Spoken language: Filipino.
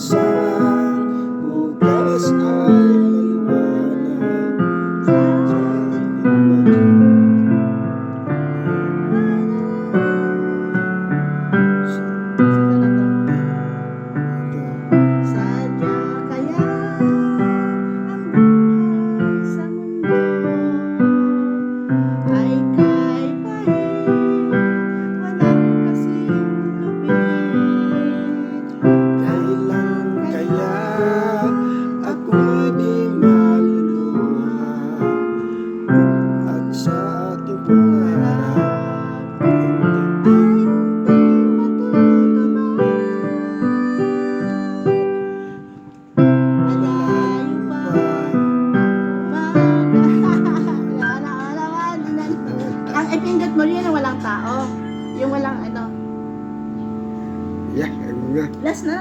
Isang bukas ay maliwanag sa Sadya kaya ang buhay sa mundo ay kay pahit, walang kasing lubid. Kailan kaya ako'y di maluluha at sa ating pangarap ang ipindot mo rin ang walang tao. Yung walang ano. yeah, ayun nga. Last na.